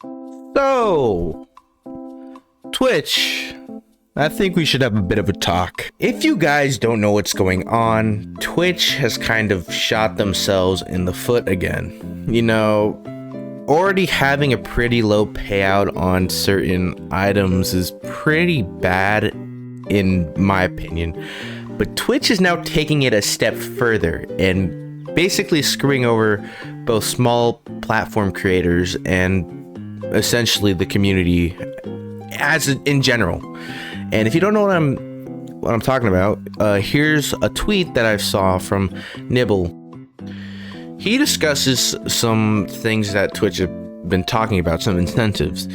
So, Twitch, I think we should have a bit of a talk. If you guys don't know what's going on, Twitch has kind of shot themselves in the foot again. You know, already having a pretty low payout on certain items is pretty bad in my opinion. But Twitch is now taking it a step further and basically screwing over both small platform creators and essentially the community as in general. And if you don't know what I'm talking about, here's a tweet that I saw from Nibble. He discusses some things that Twitch have been talking about, some incentives.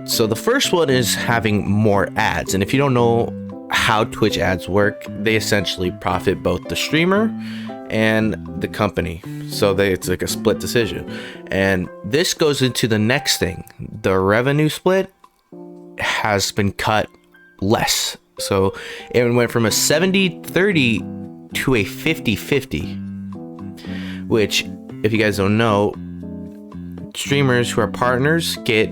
So the first one is having more ads. And if you don't know how Twitch ads work, they essentially profit both the streamer and the company. So it's like a split decision. And this goes into the next thing. The revenue split has been cut less. So it went from a 70-30 to a 50-50, which, if you guys don't know, streamers who are partners get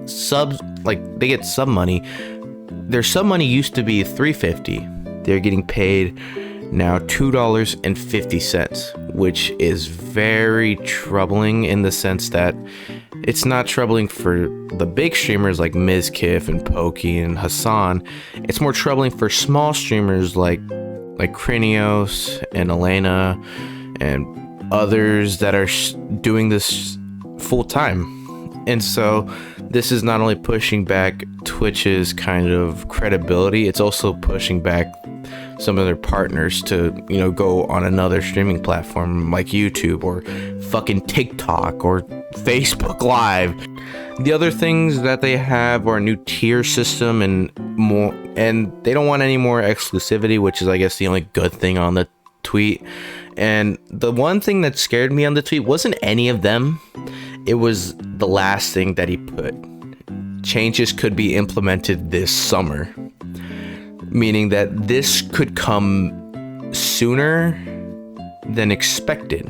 subs, like they get sub money. Their sub money used to be $3.50. They're getting paid now $2.50, which is very troubling in the sense that it's not troubling for the big streamers like Mizkif and Pokey and Hassan. It's more troubling for small streamers like Krinios and Elena and others that are doing this full time. And so this is not only pushing back Twitch's kind of credibility, it's also pushing back some of their partners to, you know, go on another streaming platform like YouTube or fucking TikTok or Facebook Live. The other things that they have are a new tier system and more, and they don't want any more exclusivity, which is, I guess, the only good thing on the tweet. And the one thing that scared me on the tweet wasn't any of them. It was the last thing that he put. Changes could be implemented this summer, meaning that this could come sooner than expected.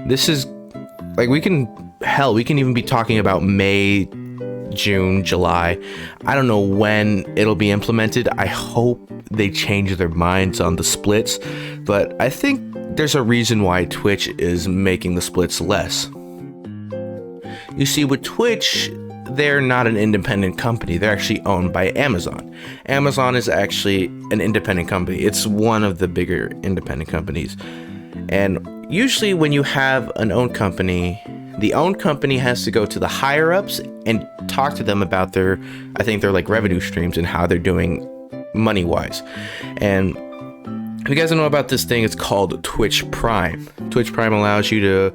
This is like, we can even be talking about May, June, July. I don't know when it'll be implemented. I hope they change their minds on the splits, but I think there's a reason why Twitch is making the splits less. You see, with Twitch, they're not an independent company. They're actually owned by Amazon. Amazon is actually an independent company. It's one of the bigger independent companies. And usually when you have an owned company, the owned company has to go to the higher ups and talk to them about their like revenue streams and how they're doing money wise. And if you guys don't know about this thing, it's called Twitch Prime. Twitch Prime allows you to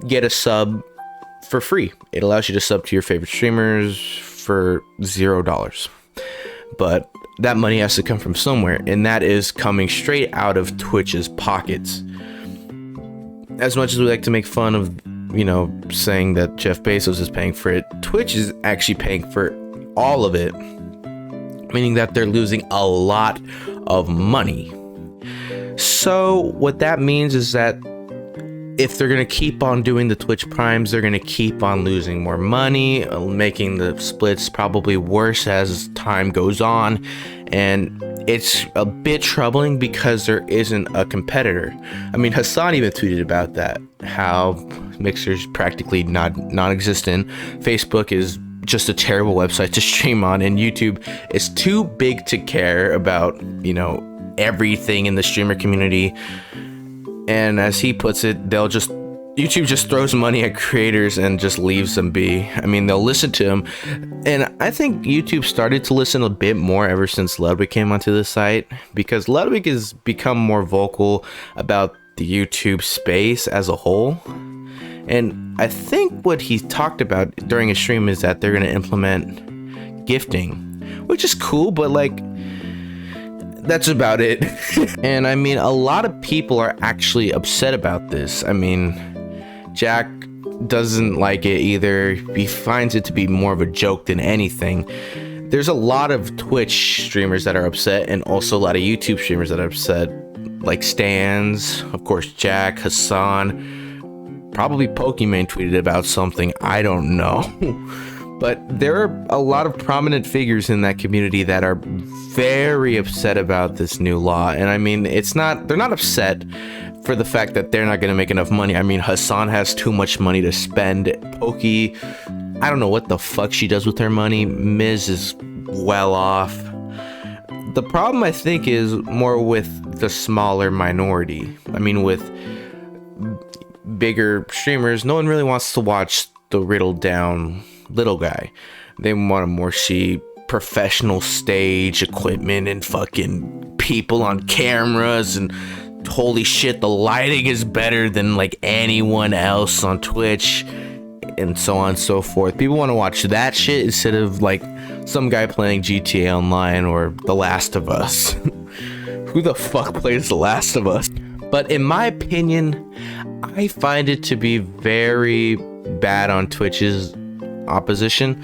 get a sub for free. It allows you to sub to your favorite streamers for $0. But that money has to come from somewhere, and that is coming straight out of Twitch's pockets. As much as we like to make fun of, you know, saying that Jeff Bezos is paying for it, Twitch is actually paying for all of it, meaning that they're losing a lot of money. So what that means is that if they're going to keep on doing the Twitch Primes, they're going to keep on losing more money, making the splits probably worse as time goes on. And it's a bit troubling because there isn't a competitor. I mean, Hassan even tweeted about that, how Mixer's practically non-existent. Facebook is just a terrible website to stream on, and YouTube is too big to care about, you know, everything in the streamer community. And as he puts it, YouTube just throws money at creators and just leaves them be. I mean, they'll listen to him. And I think YouTube started to listen a bit more ever since Ludwig came onto the site, because Ludwig has become more vocal about the YouTube space as a whole. And I think what he talked about during his stream is that they're going to implement gifting, which is cool, but like, that's about it. And I mean, a lot of people are actually upset about this. I mean, Jack doesn't like it either. He finds it to be more of a joke than anything. There's a lot of Twitch streamers that are upset, and also a lot of YouTube streamers that are upset, like Stans, of course, Jack, Hassan, Probably Pokimane tweeted about something, I don't know. But there are a lot of prominent figures in that community that are very upset about this new law. And I mean, they're not upset for the fact that they're not going to make enough money. I mean, Hasan has too much money to spend. Pokey, I don't know what the fuck she does with her money. Miz is well off. The problem, I think, is more with the smaller minority. I mean, with bigger streamers, no one really wants to watch the riddled down little guy. They want to more see professional stage equipment and fucking people on cameras, and holy shit, the lighting is better than like anyone else on Twitch, and so on and so forth. People want to watch that shit instead of like some guy playing GTA Online or The Last of Us. Who the fuck plays The Last of Us? But in my opinion, I find it to be very bad on Twitch's opposition.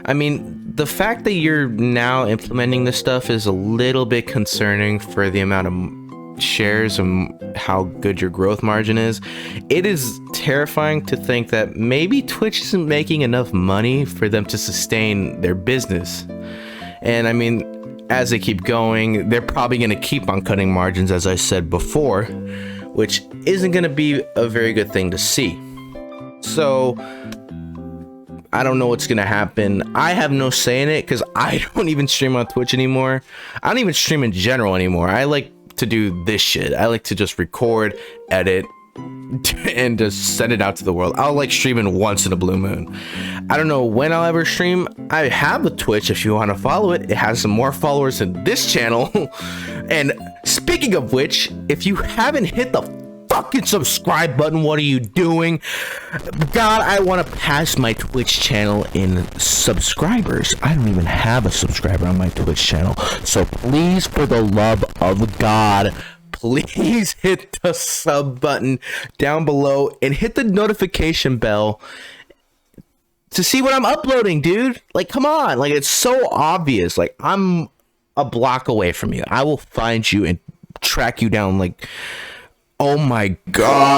I mean, the fact that you're now implementing this stuff is a little bit concerning for the amount of shares and how good your growth margin is. It is terrifying to think that maybe Twitch isn't making enough money for them to sustain their business. And I mean, as they keep going, they're probably going to keep on cutting margins, as I said before, which isn't going to be a very good thing to see. So I don't know what's gonna happen. I have no say in it because I don't even stream on Twitch anymore. I don't even stream in general anymore. I like to do this shit. I like to just record, edit, and just send it out to the world. I'll like streaming once in a blue moon. I don't know when I'll ever stream. I have a Twitch if you want to follow it. It has some more followers than this channel. And speaking of which, if you haven't hit the fucking subscribe button, what are you doing? God, I want to pass my Twitch channel in subscribers. I don't even have a subscriber on my Twitch channel. So please, for the love of God, please hit the sub button down below and hit the notification bell to see what I'm uploading, dude. Like, come on. Like, it's so obvious. Like, I'm a block away from you. I will find you and track you down like, oh my God.